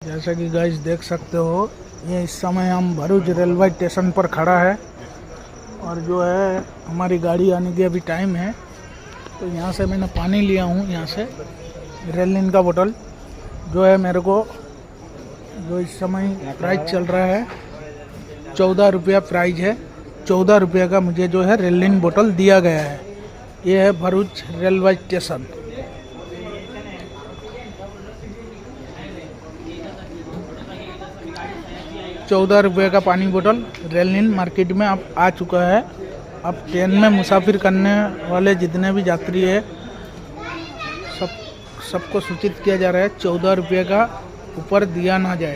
जैसा कि गाइस देख सकते हो, ये इस समय हम भरूच रेलवे स्टेशन पर खड़ा है और जो है हमारी गाड़ी आने की अभी टाइम है। तो यहाँ से मैंने पानी लिया हूँ, यहाँ से रेलिन का बोतल जो है मेरे को, जो इस समय प्राइस चल रहा है 14 रुपया प्राइस है। 14 रुपये का मुझे जो है रेलिन बोतल दिया गया है। ये है भरूच रेलवे स्टेशन। ₹14 का पानी बोतल रेलिन मार्केट में अब आ चुका है। अब ट्रेन में मुसाफिर करने वाले जितने भी यात्री है सबको सूचित किया जा रहा है 14 रुपये का ऊपर दिया ना जाए।